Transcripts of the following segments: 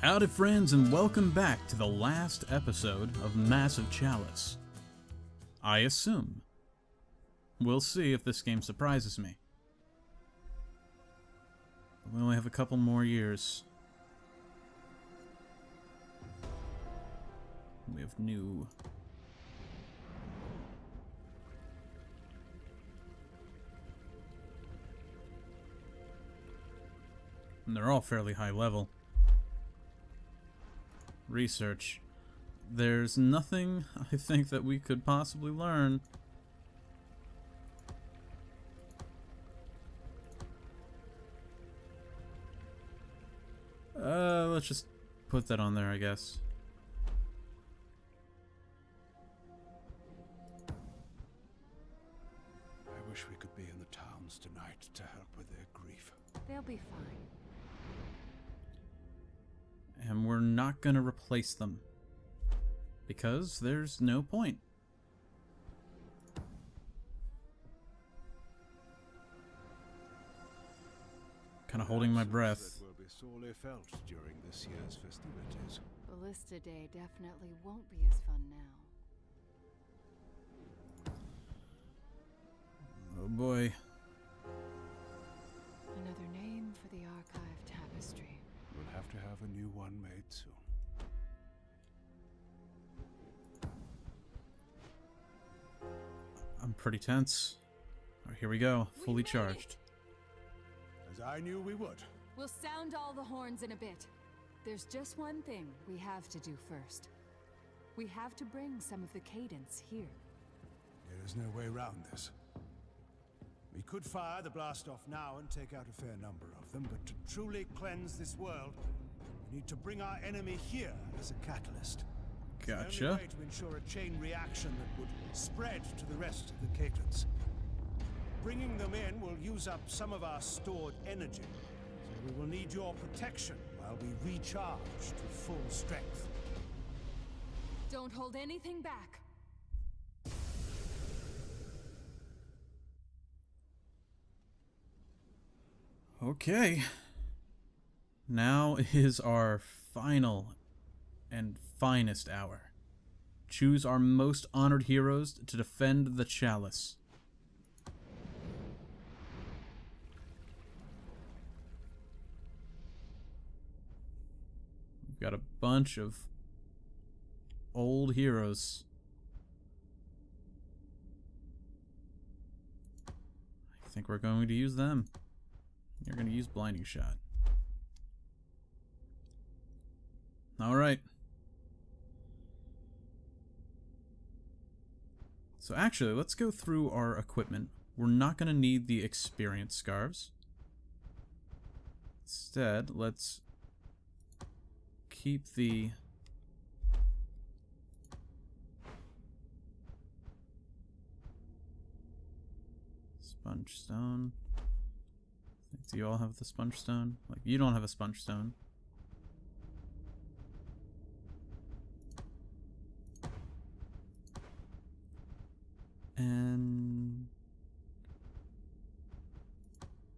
Howdy friends, and welcome back to the last episode of Massive Chalice. I assume. We'll see if this game surprises me. We only have a couple more years. We have new... And they're all fairly high level. Research. There's nothing, I think, that we could possibly learn. Let's just put that on there, I guess. I wish we could be in the towns tonight to help with their grief. They'll be fine. And we're not gonna replace them. Because there's no point. Kind of holding my breath. That will be sorely felt during this year's festivities. Ballista Day definitely won't be as fun now. Oh boy. Another name for the archive tapestry. We'll have to have a new one made soon. I'm pretty tense. Alright, here we go. Fully We made charged. As I knew we would. We'll sound all the horns in a bit. There's just one thing we have to do first. We have to bring some of the cadence here. There is no way around this. We could fire the blast off now and take out a fair number of them, but to truly cleanse this world, we need to bring our enemy here as a catalyst. It's the Gotcha. only way to ensure a chain reaction that would spread to the rest of the cadence. Bringing them in will use up some of our stored energy, so we will need your protection while we recharge to full strength. Don't hold anything back. Okay. Now is our final and finest hour. Choose our most honored heroes to defend the chalice. We've got a bunch of old heroes. I think we're going to use them. You're going to use Blinding Shot. Alright. So actually, let's go through our equipment. We're not going to need the experience scarves. Instead, let's keep the... Sponge Stone. Do you all have the Sponge Stone? Like, you don't have a Sponge Stone. And...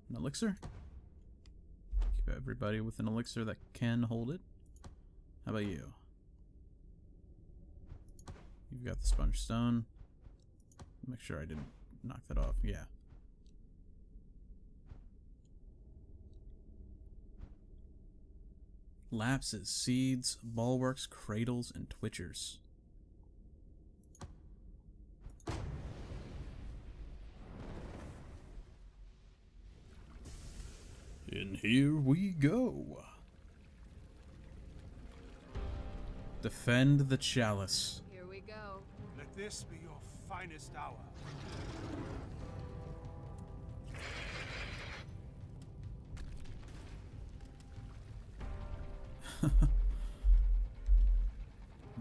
an elixir? Keep everybody with an elixir that can hold it. How about you? You've got the Sponge Stone. Make sure I didn't knock that off. Yeah. Lapses, seeds, bulwarks, cradles, and twitchers. And here we go. Defend the chalice. Here we go. Let this be your finest hour. I'm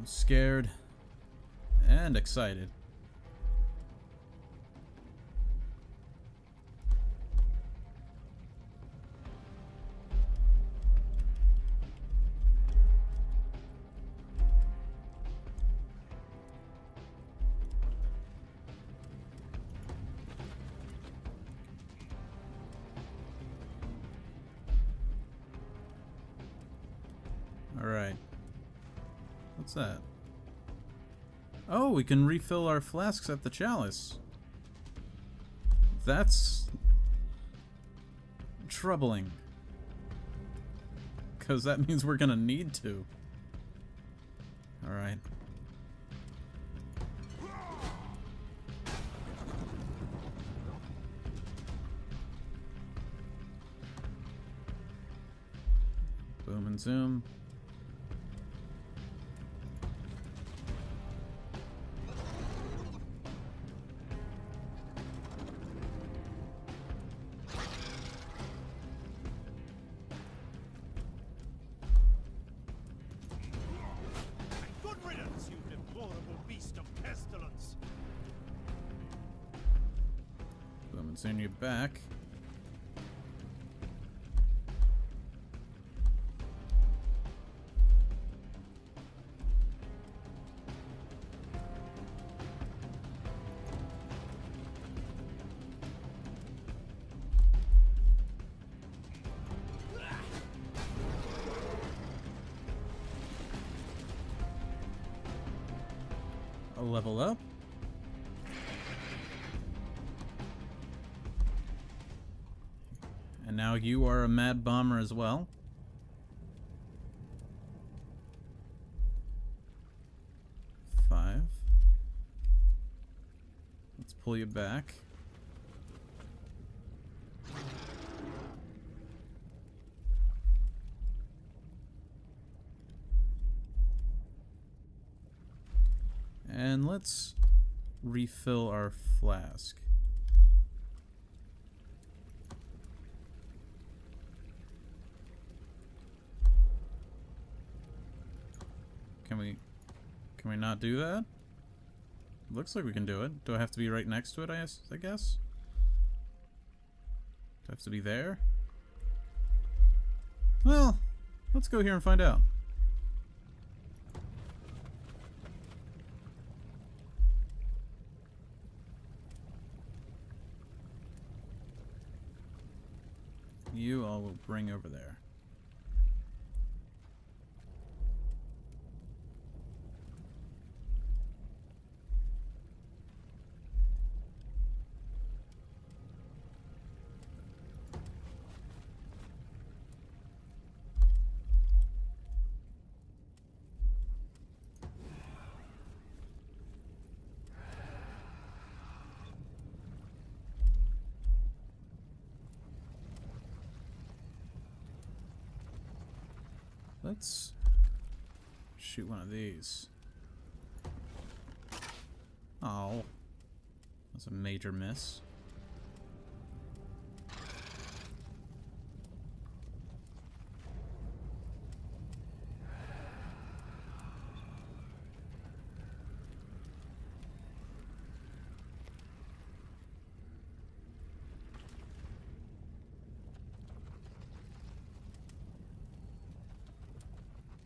scared and excited. Alright. What's that? Oh, we can refill our flasks at the chalice. That's troubling. Because that means we're gonna need to. Alright. Boom and zoom. Good riddance, you deplorable beast of pestilence! Boom and zoom you back. A level up. And now you are a mad bomber as well. Five. Let's pull you back. And let's refill our flask. Can we not do that? Looks like we can do it. Do I have to be right next to it, I guess? Do I have to be there? Well, let's go here and find out. You all will bring over there. Let's shoot one of these. Oh, that's a major miss.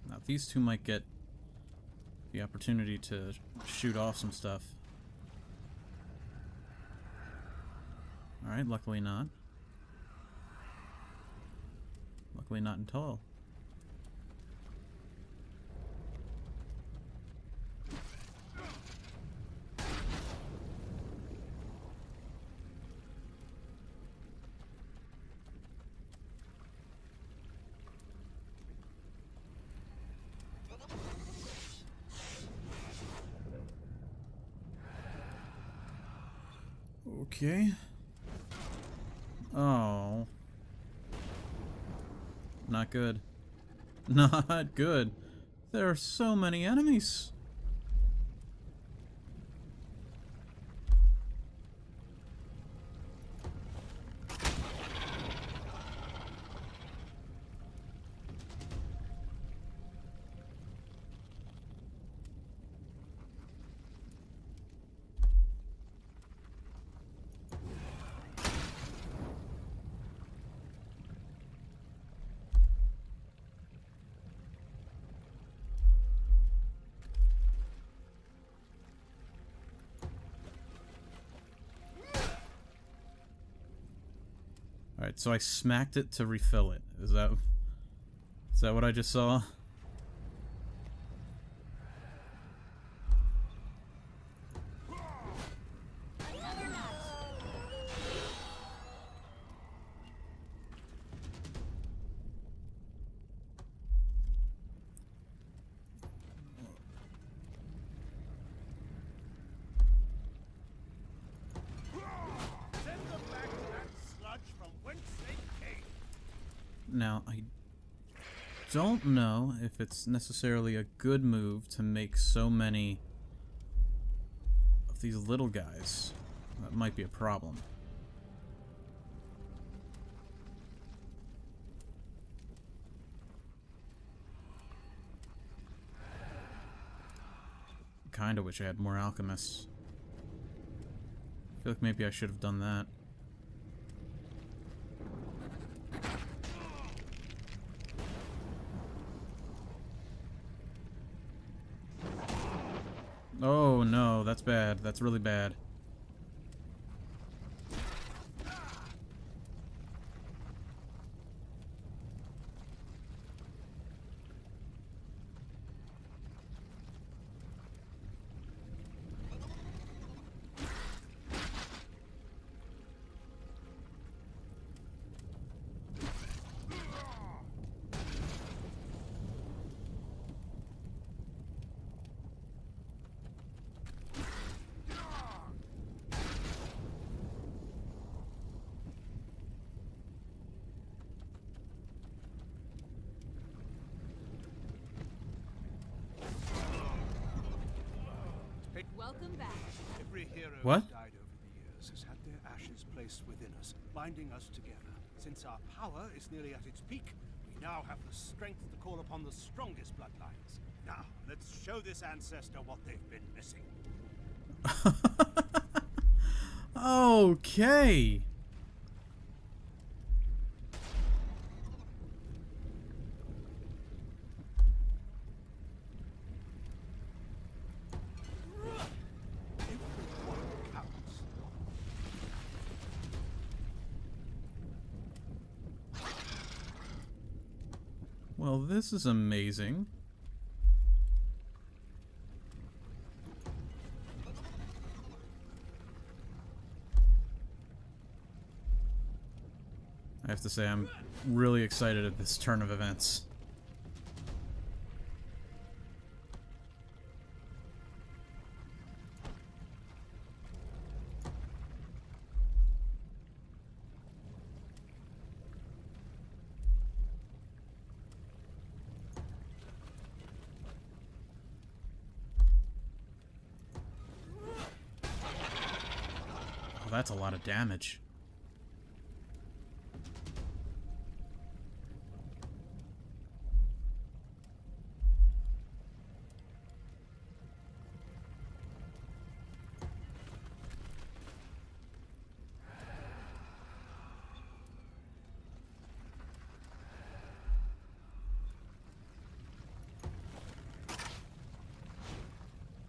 Now these two might get the opportunity to shoot off some stuff. Alright, luckily not. Luckily not in tow. Okay. Oh. Not good. Not good. There are so many enemies. Alright, so I smacked it to refill it. Is that what I just saw? Now, I don't know if it's necessarily a good move to make so many of these little guys. That might be a problem. Kinda wish I had more alchemists. I feel like maybe I should have done that. Oh no, that's bad. That's really bad. Welcome back. Every hero What? who died over the years has had their ashes placed within us, binding us together. Since our power is nearly at its peak, we now have the strength to call upon the strongest bloodlines. Now, let's show this ancestor what they've been missing. Okay. Well, this is amazing. I have to say, I'm really excited at this turn of events. Oh, that's a lot of damage.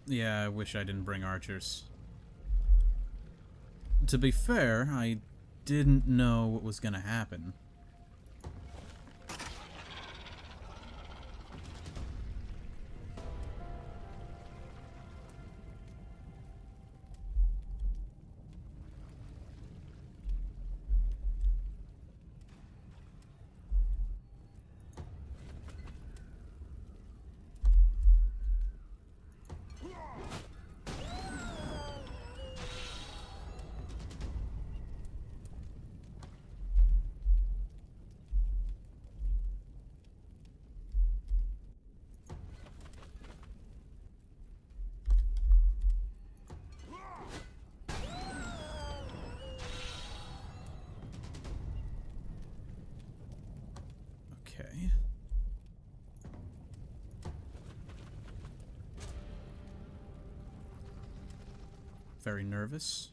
Yeah, I wish I didn't bring archers. To be fair, I didn't know what was gonna happen. Okay. Very nervous.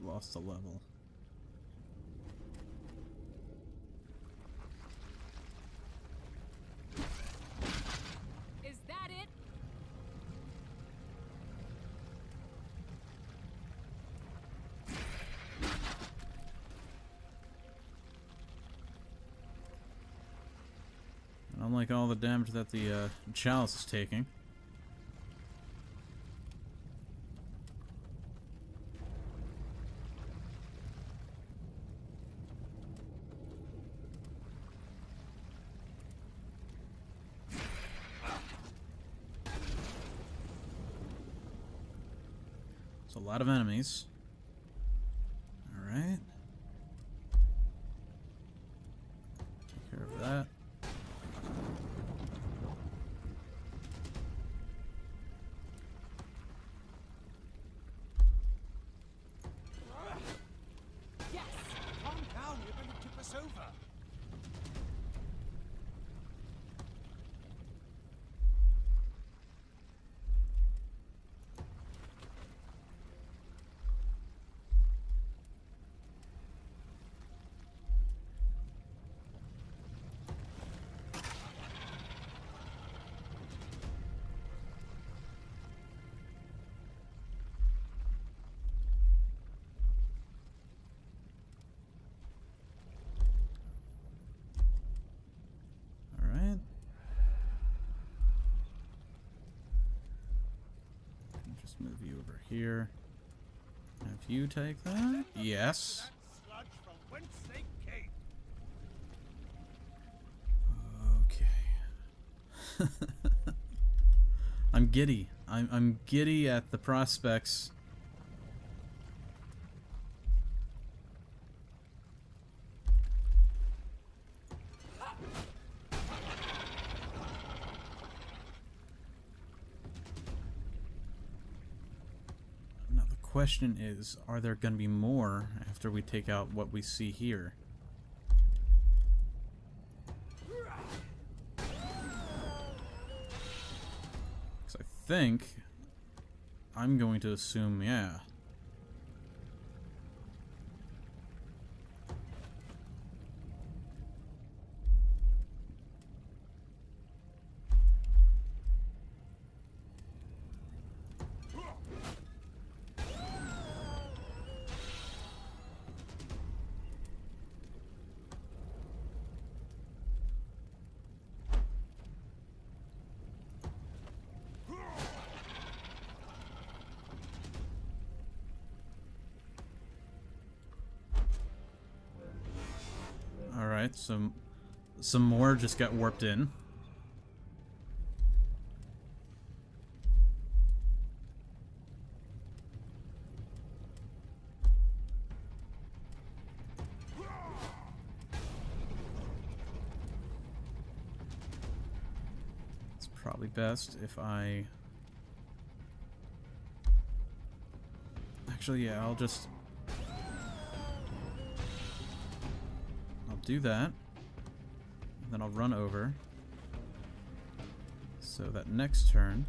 Lost a level. Is that it? Unlike all the damage that the Chalice is taking. a lot of enemies. Alright. Take care of that. Yes! Calm down, you're going to tip us over. Alright. Just move you over here. Have you take that? Yes. That sludge from whence they came. Okay. I'm giddy. I'm giddy at the prospects. Now the question is, are there going to be more after we take out what we see here? I think I'm going to assume, yeah. Alright, some more just got warped in. It's probably best if I... Actually, yeah, I'll do that. Then I'll run over. So that next turn...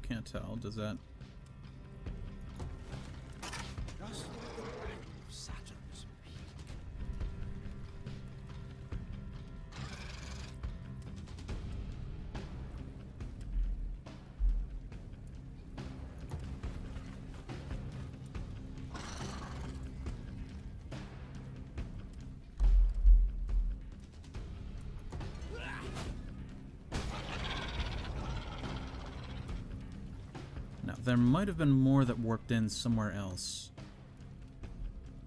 Can't tell. Does that? Just like the ring of Saturn's peak. Now, there might have been more that warped in somewhere else.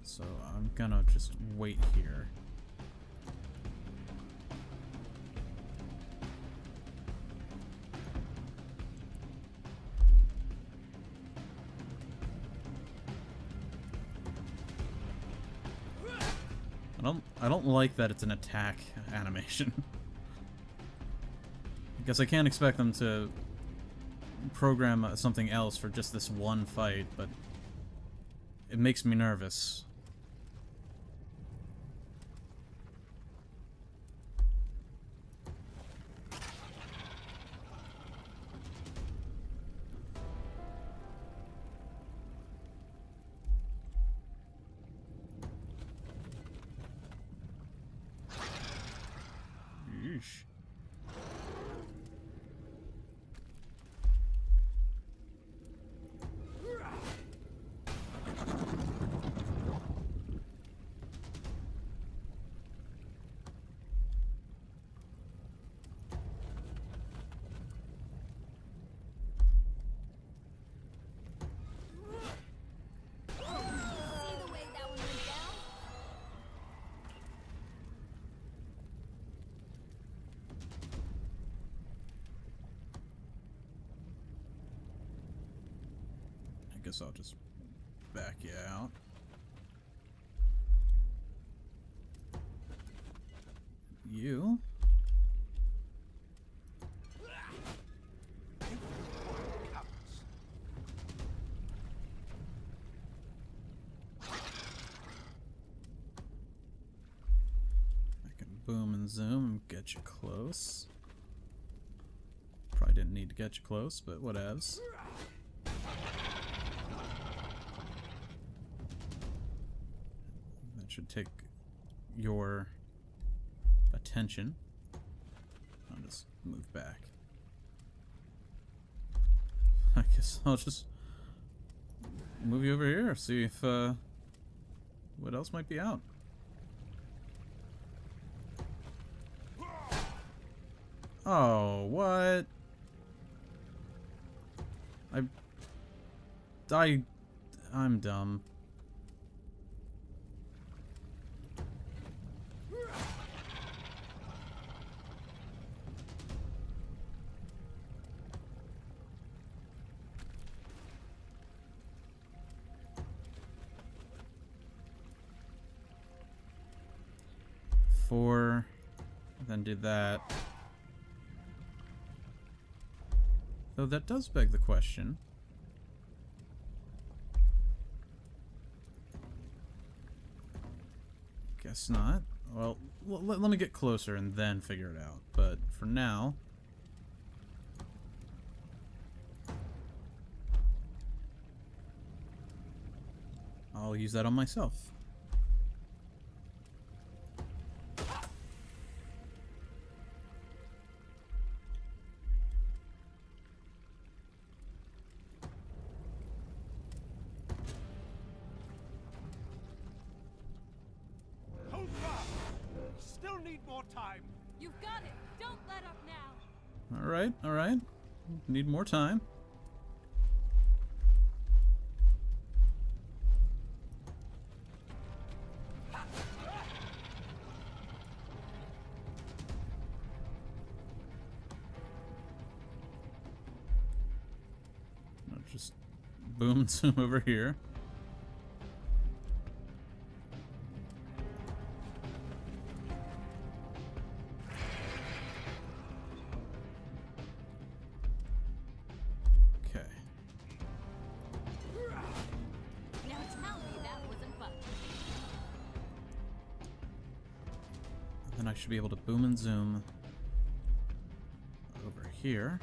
So I'm gonna just wait here. I don't like that it's an attack animation. I guess I can't expect them to program something else for just this one fight, but it makes me nervous. Yeesh. guess I'll just back you out. You. I can boom and zoom and get you close. Probably didn't need to get you close, but whatevs. That should take your attention. I'll just move back. I guess I'll just move you over here, see if what else might be out. Oh, what? I'm dumb. Four, then do that. Though that does beg the question. Guess not. Well, let me get closer and then figure it out. But for now... I'll use that on myself. You've got it! Don't let up now! Alright, alright. Need more time. I'll just boom and zoom over here. Then I should be able to boom and zoom over here.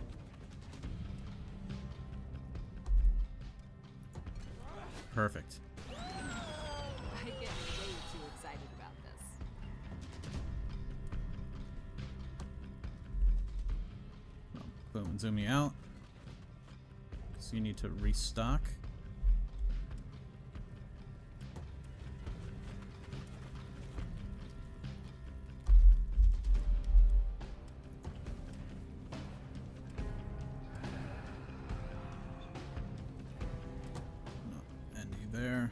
Perfect. I get way too excited about this. I'll boom and zoom you out. So you need to restock. There.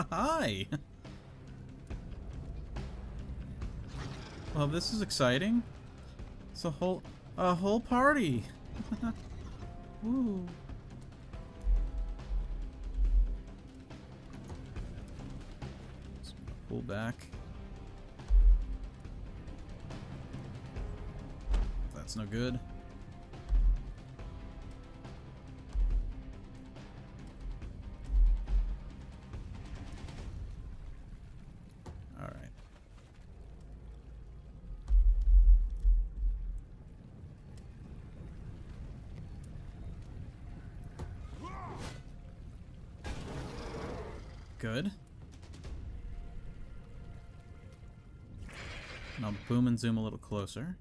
Hi. Well, this is exciting. It's a whole party. Woo. Let's pull back. That's no good. All right. Good. And I'll boom and zoom a little closer.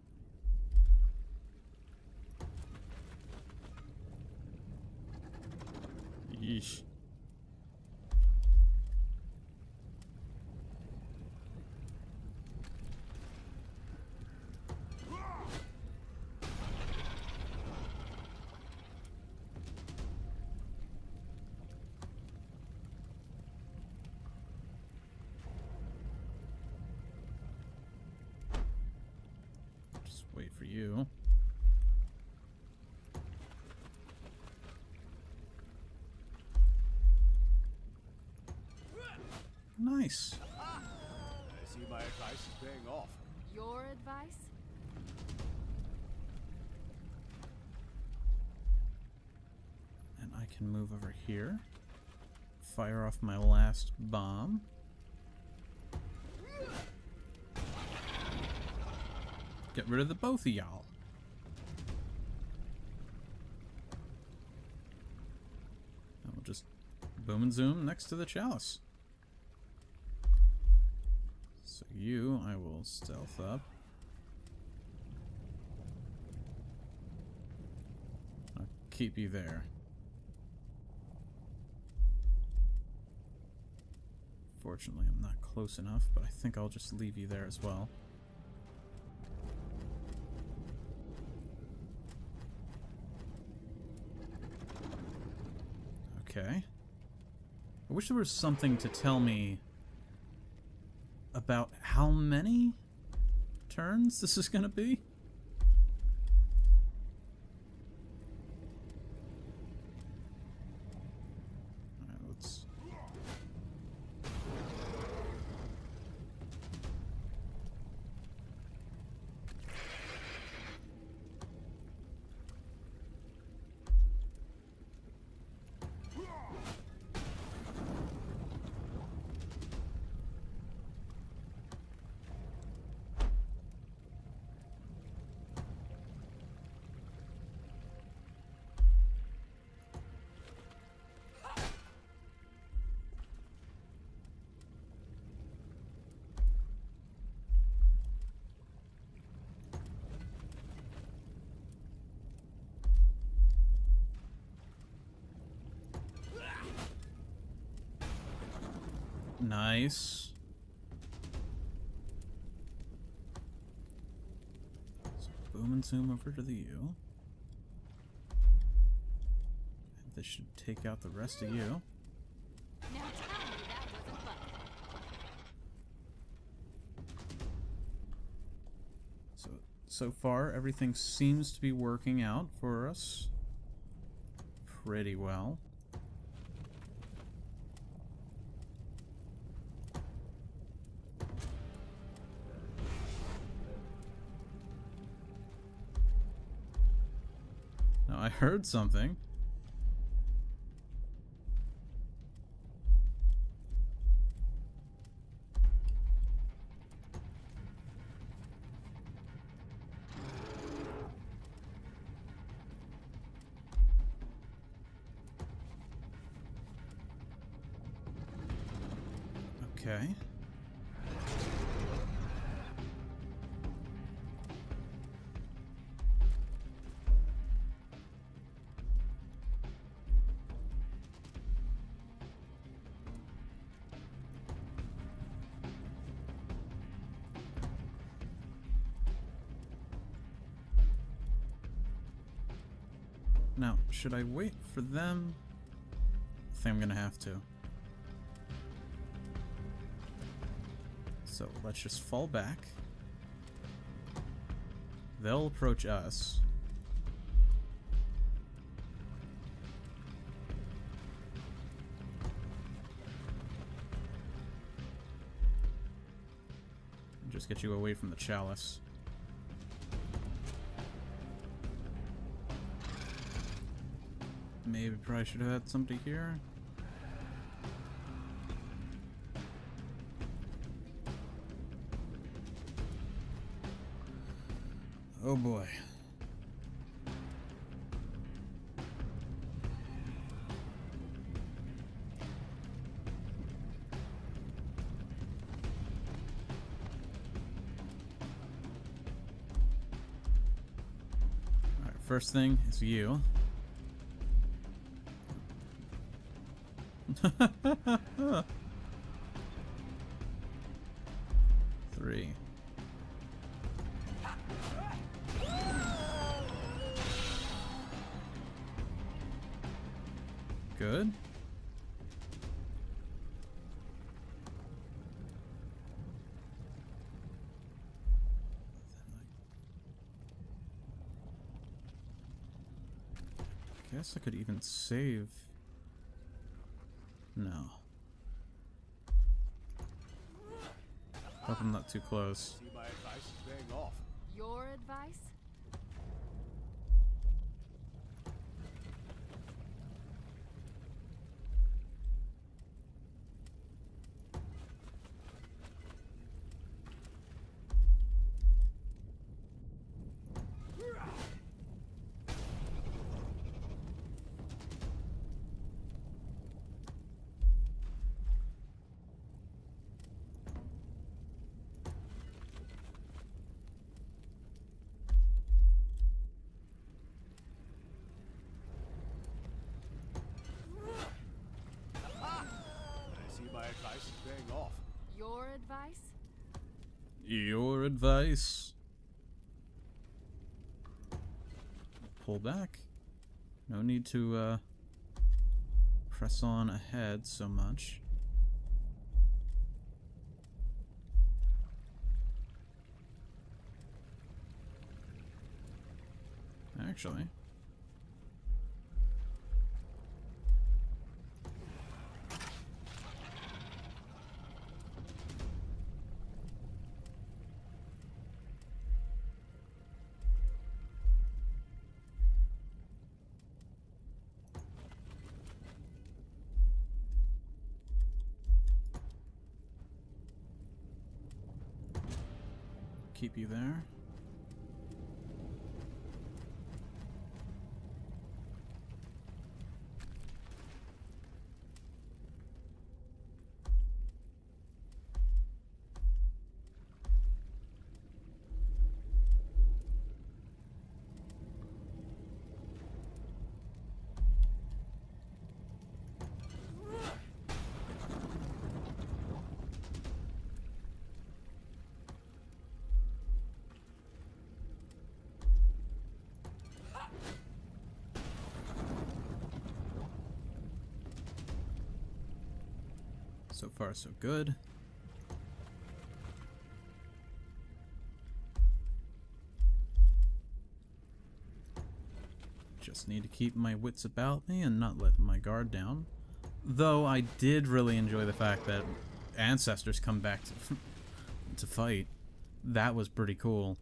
Yeesh. you. Nice. I see my advice is paying off. Your advice? And I can move over here. Fire off my last bomb. Get rid of the both of y'all. And we'll just boom and zoom next to the chalice. So you, I will stealth up. I'll keep you there. Fortunately, I'm not close enough, but I think I'll just leave you there as well. Okay. I wish there was something to tell me about how many turns this is gonna be. Alright, let's... Nice. So boom and zoom over to the U. And this should take out the rest of you. Now tell me that wasn't fun. So far, everything seems to be working out for us pretty well. Now, I heard something. Okay. Now, should I wait for them? I think I'm gonna have to. So let's just fall back. They'll approach us. And just get you away from the chalice. Maybe probably should have had somebody here. Oh boy. Alright, first thing is you. Three. Good. guess I could even save. No. Hope I'm not too close. See, my advice is paying off. Your advice? My advice is paying off. Your advice? Your advice. Pull back. No need to press on ahead so much. Actually. Keep you there. So far, so good. Just need to keep my wits about me and not let my guard down. Though I did really enjoy the fact that ancestors come back to fight. That was pretty cool.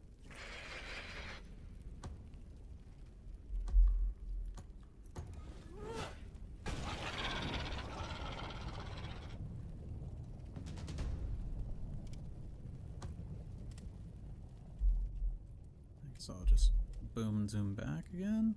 So I'll just boom and zoom back again.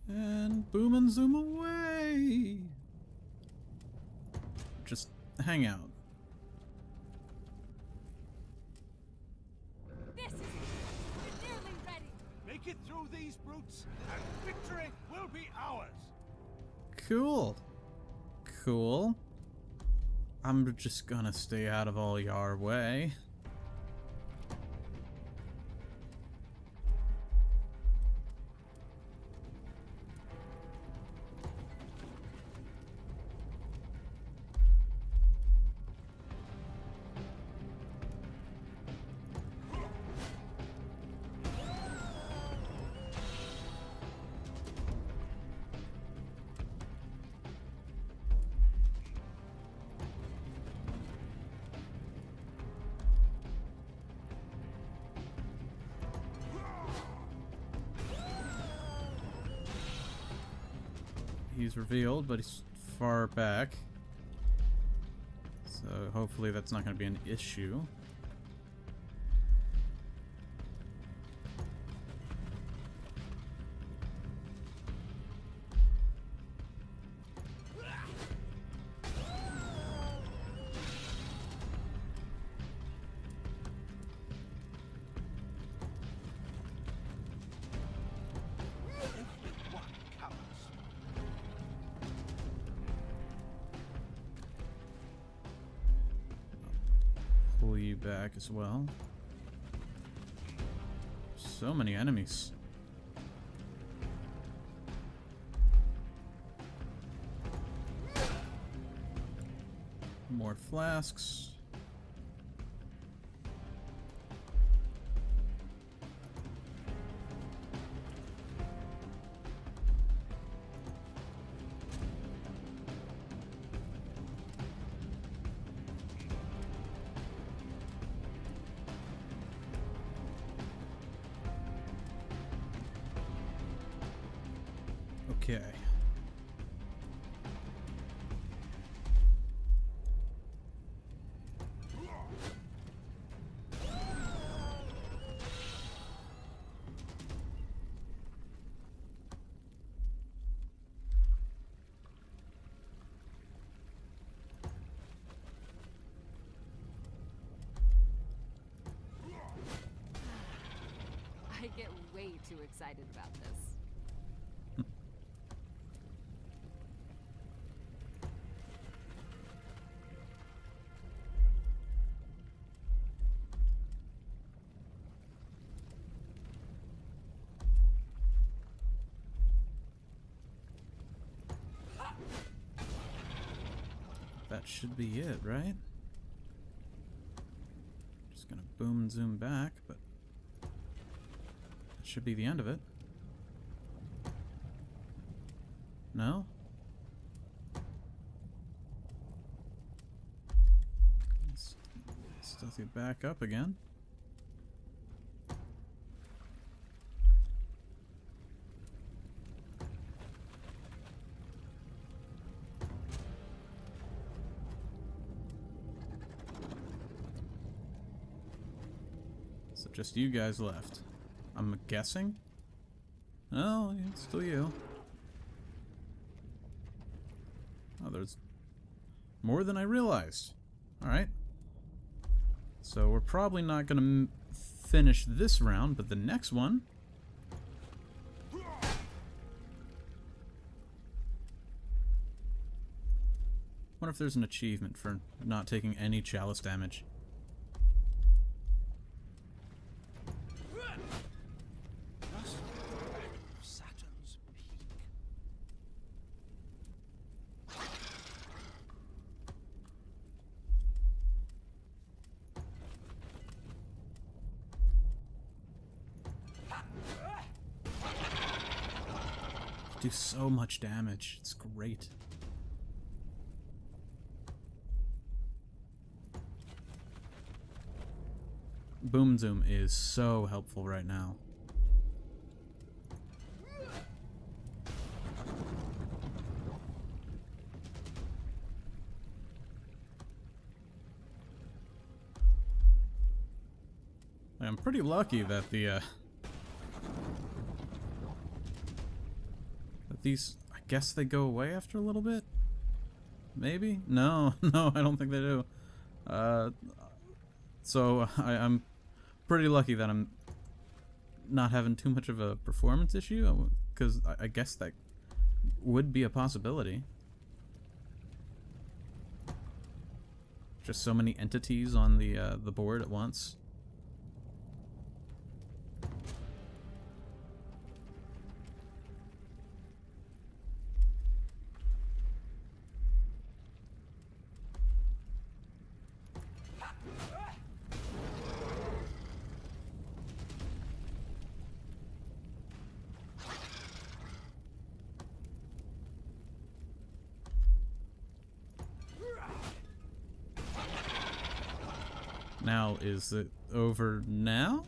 And boom and zoom away. Just hang out. This is it. We're nearly ready. Make it through these brutes, and victory will be ours. Cool. Cool. I'm just gonna stay out of all your way. He's revealed, but he's far back. So hopefully that's not going to be an issue. pull you back as well. So many enemies. More flasks. Okay. I get way too excited about this. That should be it, right? Just gonna boom and zoom back, but that should be the end of it. No? Let's stealthy back up again. So just you guys left. I'm guessing? Oh, it's still you. Oh, there's more than I realized. Alright. So we're probably not going to finish this round, but the next one... Wonder if there's an achievement for not taking any chalice damage. Saturn's peak. Do so much damage. It's great. Boom Zoom is so helpful right now. I'm pretty lucky that that these, I guess they go away after a little bit? Maybe? No, no, I don't think they do. So I'm pretty lucky that I'm not having too much of a performance issue, because I guess that would be a possibility. Just so many entities on the board at once. Now, is it over now?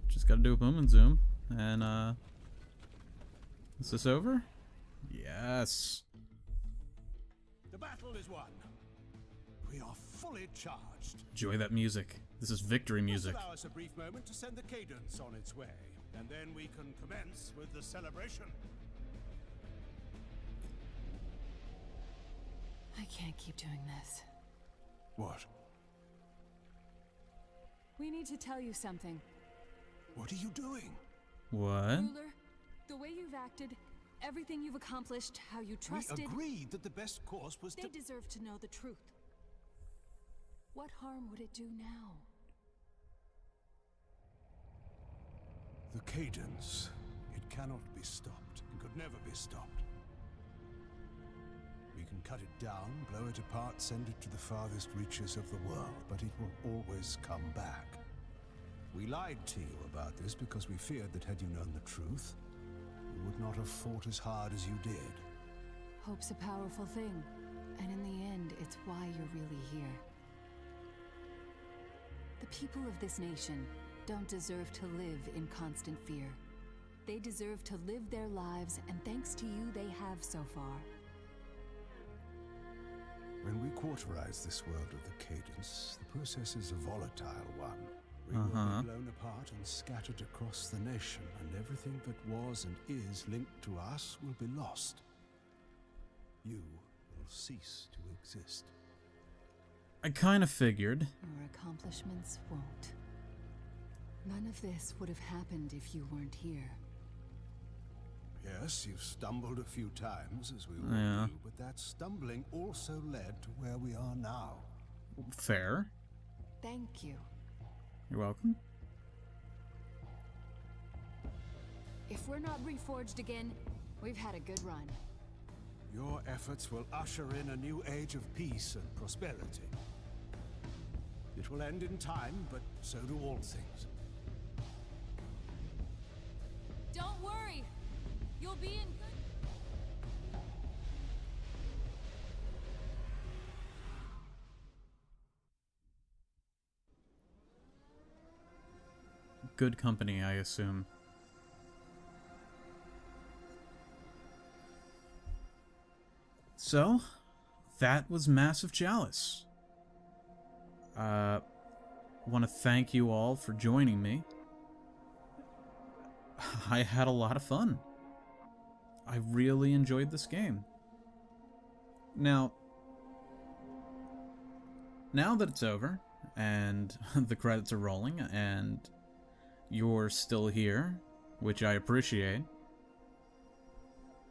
Just gotta do a boom and zoom. And, is this over? Yes. The battle is won. We are fully charged. Enjoy that music. This is victory music. Just allow us a brief moment to send the cadence on its way, and then we can commence with the celebration. I can't keep doing this. What? We need to tell you something. What are you doing? What? Ruler, the way you've acted, everything you've accomplished, how you trusted... We agreed that the best course was They to... deserve to know the truth. What harm would it do now? The cadence. It cannot be stopped, and could never be stopped. We can cut it down, blow it apart, send it to the farthest reaches of the world, but it will always come back. We lied to you about this because we feared that had you known the truth, you would not have fought as hard as you did. Hope's a powerful thing, and in the end, it's why you're really here. The people of this nation don't deserve to live in constant fear. They deserve to live their lives, and thanks to you, they have so far. When we cauterize this world of the cadence, the process is a volatile one. We will be blown apart and scattered across the nation, and everything that was and is linked to us will be lost. You will cease to exist. I kind of figured. Our accomplishments won't. None of this would have happened if you weren't here. Yes, you've stumbled a few times, as we all do, but that stumbling also led to where we are now. Fair. Thank you. You're welcome. If we're not reforged again, we've had a good run. Your efforts will usher in a new age of peace and prosperity. It will end in time, but so do all things. Don't worry! You'll be in good... Good company, I assume. So, that was Massive Chalice. Want to thank you all for joining me. I had a lot of fun. I really enjoyed this game. Now that it's over, and the credits are rolling, and you're still here, which I appreciate,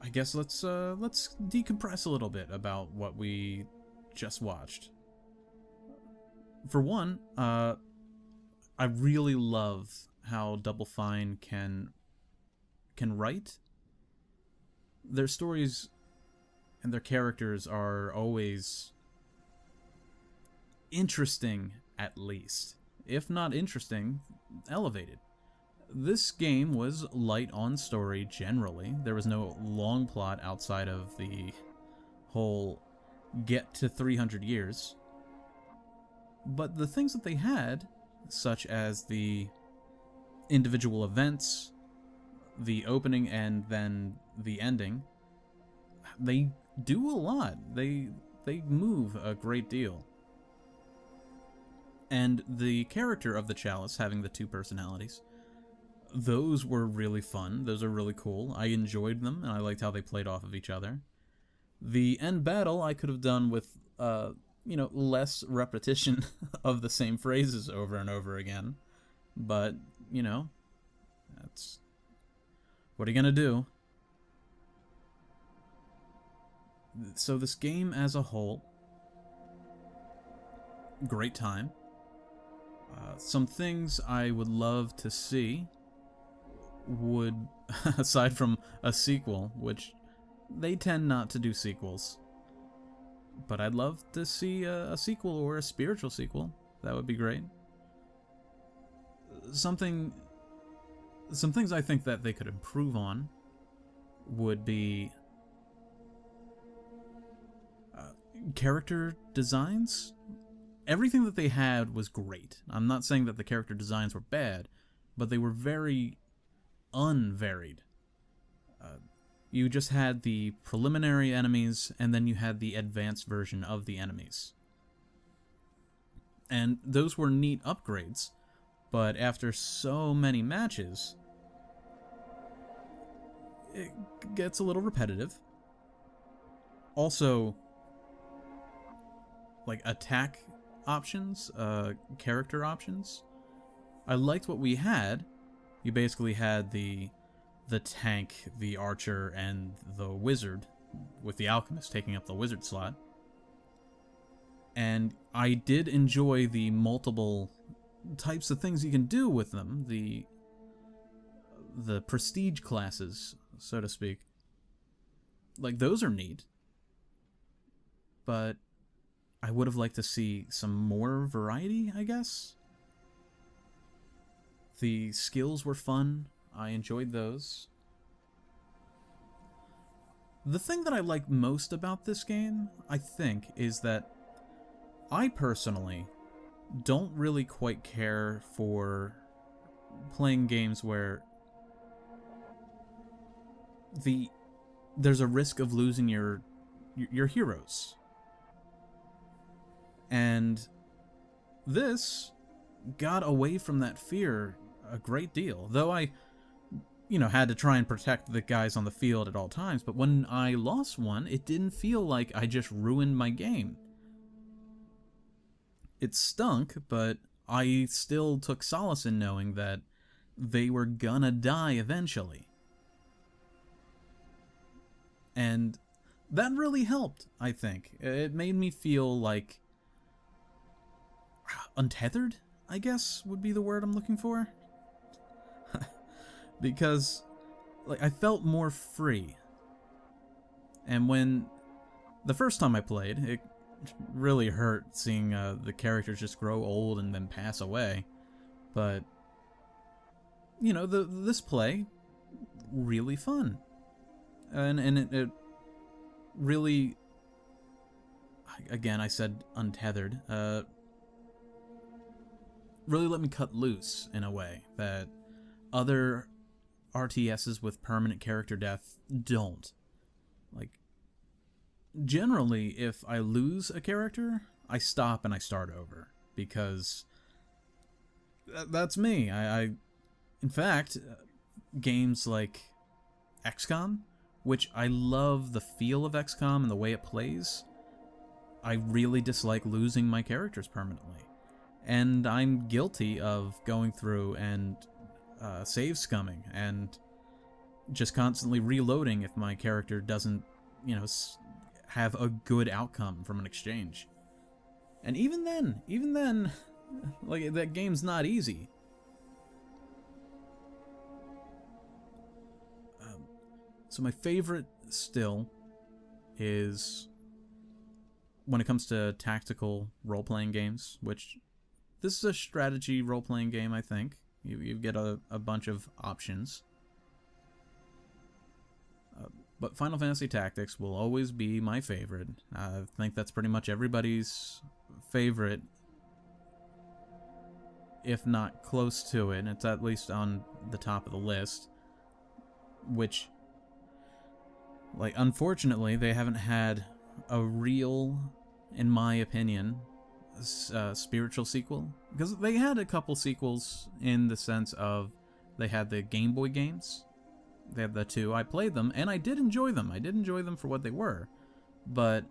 I guess let's decompress a little bit about what we just watched. For one, I really love how Double Fine can write. Their stories and their characters are always interesting, at least. If not interesting, elevated. This game was light on story generally. There was no long plot outside of the whole get to 300 years. But the things that they had, such as the individual events, the opening and then the ending, they do a lot. They move a great deal. And the character of the Chalice, having the two personalities, those were really fun. Those are really cool. I enjoyed them, and I liked how they played off of each other. The end battle I could have done with, less repetition of the same phrases over and over again. But, that's... what are you gonna do? So this game as a whole, great time. Some things I would love to see would, aside from a sequel, which they tend not to do sequels, but I'd love to see a sequel or a spiritual sequel. That would be great. Some things I think that they could improve on would be character designs. Everything that they had was great. I'm not saying that the character designs were bad, but they were very unvaried. You just had the preliminary enemies, and then you had the advanced version of the enemies. And those were neat upgrades, but after so many matches, it gets a little repetitive. Also, like attack options, character options. I liked what we had. You basically had the tank, the archer, and the wizard, with the alchemist taking up the wizard slot. And I did enjoy the multiple types of things you can do with them, the prestige classes, so to speak. Like, those are neat. But I would have liked to see some more variety, I guess. The skills were fun. I enjoyed those. The thing that I like most about this game, I think, is that I personally don't really quite care for playing games where there's a risk of losing your heroes. And this got away from that fear a great deal. Though I, had to try and protect the guys on the field at all times, but when I lost one, it didn't feel like I just ruined my game. It stunk, but I still took solace in knowing that they were gonna die eventually. And that really helped, I think. It made me feel like untethered, I guess would be the word I'm looking for. Because I felt more free. And when the first time I played, it really hurt seeing the characters just grow old and then pass away. But this play really fun. And it really, again, I said untethered, really let me cut loose in a way that other RTSs with permanent character death don't. Like, generally, if I lose a character, I stop and I start over, because that's me. In fact, games like XCOM, which I love the feel of XCOM and the way it plays, I really dislike losing my characters permanently. And I'm guilty of going through and save scumming and just constantly reloading if my character doesn't, have a good outcome from an exchange. And even then, like, that game's not easy. So my favorite still is when it comes to tactical role-playing games, which this is a strategy role-playing game, I think. You get a bunch of options. But Final Fantasy Tactics will always be my favorite. I think that's pretty much everybody's favorite, if not close to it. It's at least on the top of the list, which, unfortunately, they haven't had a real, in my opinion, spiritual sequel. Because they had a couple sequels in the sense of they had the Game Boy games. They had the two. I played them, and I did enjoy them. I did enjoy them for what they were. But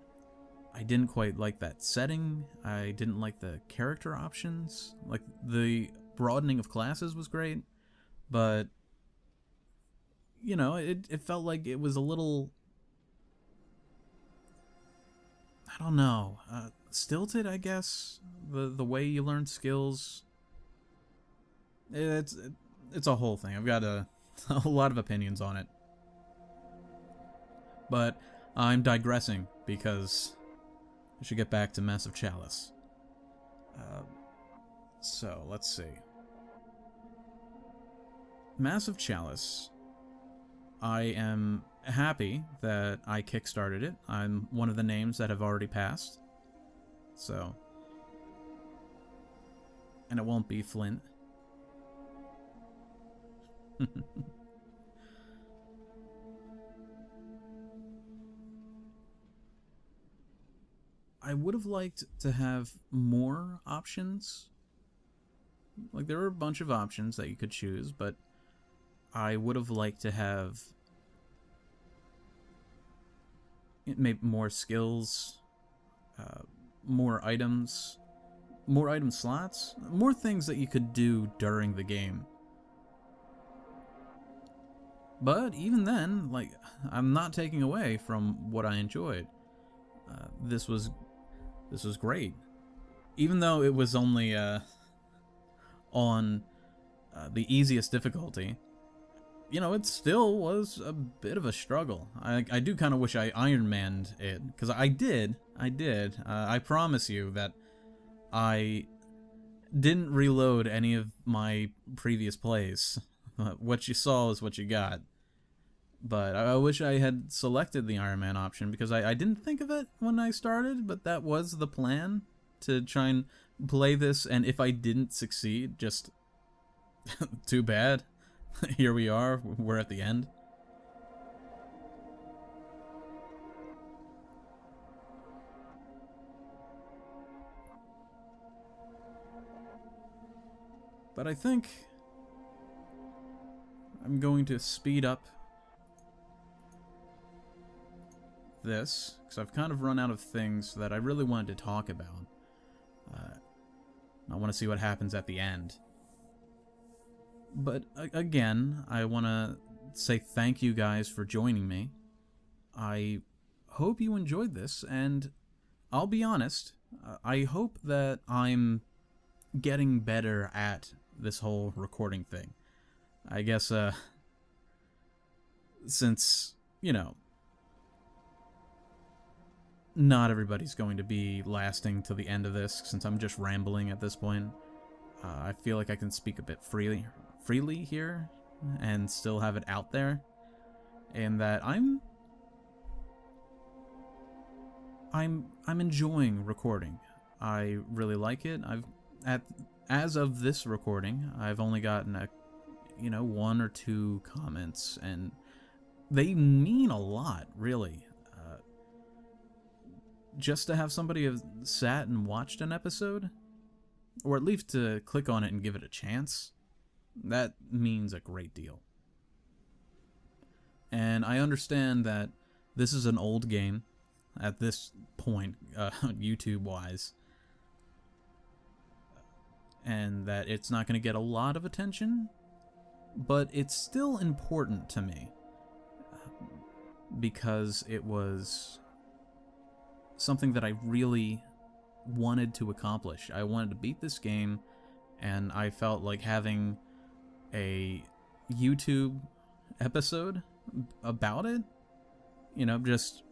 I didn't quite like that setting. I didn't like the character options. Like, the broadening of classes was great, but it felt like it was a little, I don't know, stilted, I guess. The way you learn skills. It's a whole thing. I've got a lot of opinions on it. But I'm digressing because I should get back to Massive Chalice. So, let's see. Massive Chalice, I am happy that I kickstarted it. I'm one of the names that have already passed. So, and it won't be Flint. I would have liked to have more options. Like, there were a bunch of options that you could choose, but I would have liked to have maybe more skills, more item slots, more things that you could do during the game. But even then, I'm not taking away from what I enjoyed. This was This was great. Even though it was only on the easiest difficulty, you know, it still was a bit of a struggle. I do kind of wish I Iron Manned it, because I did. I promise you that I didn't reload any of my previous plays. What you saw is what you got. But I wish I had selected the Iron Man option, because I didn't think of it when I started, but that was the plan, to try and play this, and if I didn't succeed, just too bad. Here we are, we're at the end. But I think I'm going to speed up this, because I've kind of run out of things that I really wanted to talk about. I want to see what happens at the end. But again, I want to say thank you guys for joining me. I hope you enjoyed this, and I'll be honest, I hope that I'm getting better at this whole recording thing. I guess, since, you know, not everybody's going to be lasting till the end of this, since I'm just rambling at this point. I feel like I can speak a bit freely here and still have it out there, and that I'm enjoying recording. I really like it. As of this recording, I've only gotten one or two comments, and they mean a lot, really. Just to have somebody have sat and watched an episode, or at least to click on it and give it a chance, that means a great deal. And I understand that this is an old game at this point, YouTube-wise, and that it's not going to get a lot of attention, but it's still important to me, because it was something that I really wanted to accomplish. I wanted to beat this game, and I felt like having a YouTube episode about it, just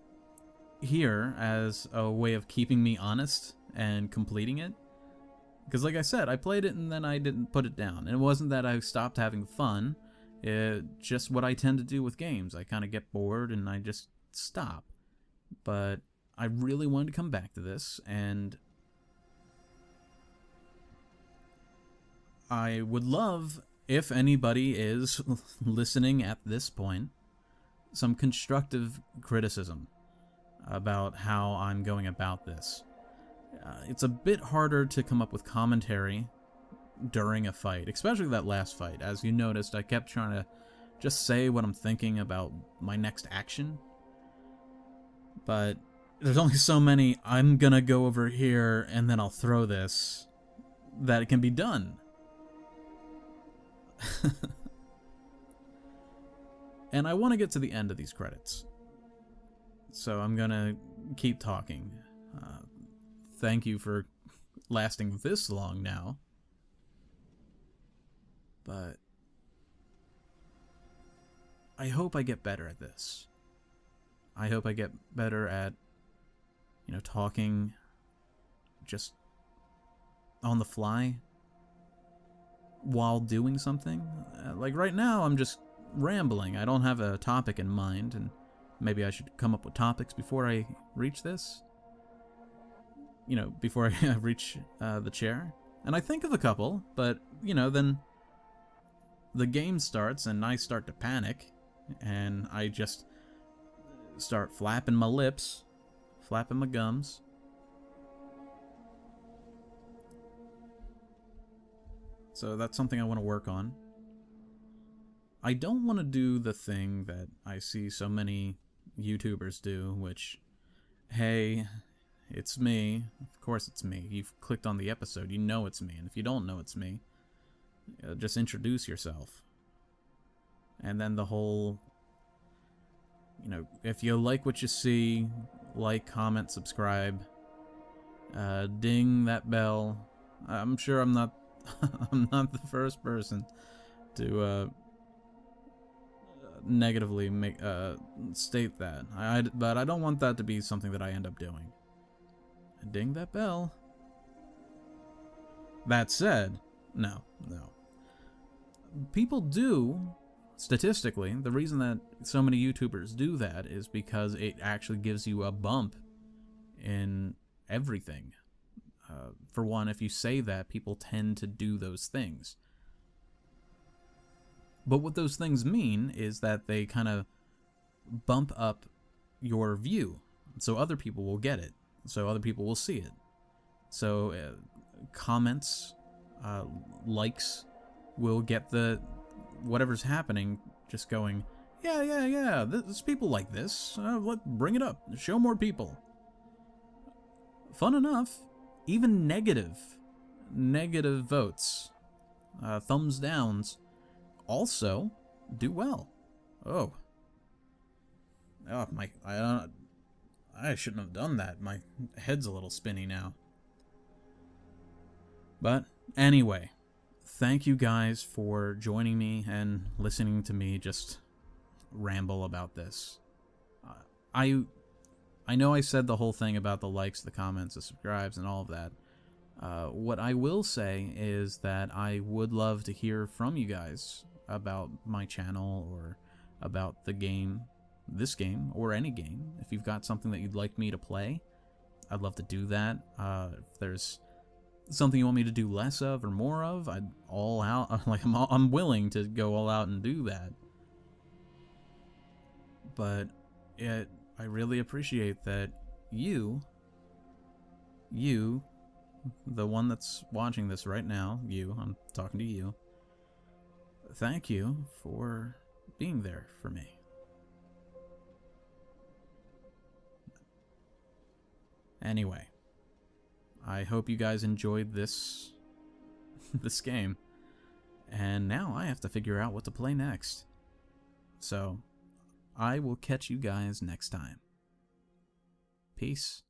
here as a way of keeping me honest and completing it. Because like I said, I played it and then I didn't put it down. And it wasn't that I stopped having fun. It's just what I tend to do with games. I kind of get bored and I just stop. But I really wanted to come back to this, and I would love, if anybody is listening at this point, some constructive criticism about how I'm going about this. It's a bit harder to come up with commentary during a fight, especially that last fight. As you noticed, I kept trying to just say what I'm thinking about my next action. But there's only so many "I'm gonna go over here and then I'll throw this" that it can be done. And I want to get to the end of these credits, so I'm gonna keep talking. Thank you for lasting this long now. But I hope I get better at this. I hope I get better at, talking just on the fly while doing something. Like right now, I'm just rambling. I don't have a topic in mind, and maybe I should come up with topics before I reach this. Before I reach the chair. And I think of a couple, but, then the game starts and I start to panic, and I just start flapping my lips, flapping my gums. So that's something I want to work on. I don't want to do the thing that I see so many YouTubers do, which, hey, it's me. Of course it's me. You've clicked on the episode, you know it's me. And if you don't know it's me, just introduce yourself. And then the whole, if you like what you see, like, comment, subscribe, Ding that bell. I'm sure I'm not I'm not the first person to negatively state that. But I don't want that to be something that I end up doing. Ding that bell. That said, no. People do, statistically, the reason that so many YouTubers do that is because it actually gives you a bump in everything. For one, if you say that, people tend to do those things. But what those things mean is that they kind of bump up your view, so other people will get it, so other people will see it. So comments, likes will get the whatever's happening just going, yeah, there's people like this, bring it up, show more people. Fun enough, even negative votes, thumbs downs, also do well. I shouldn't have done that. My head's a little spinny now. But anyway, thank you guys for joining me and listening to me just ramble about this. I know I said the whole thing about the likes, the comments, the subscribes, and all of that. What I will say is that I would love to hear from you guys about my channel or about the game, this game, or any game. If you've got something that you'd like me to play, I'd love to do that. If there's something you want me to do less of or more of, I'm willing to go all out and do that. But I really appreciate that you, the one that's watching this right now, I'm talking to you. Thank you for being there for me. Anyway, I hope you guys enjoyed this game. And now I have to figure out what to play next. So, I will catch you guys next time. Peace.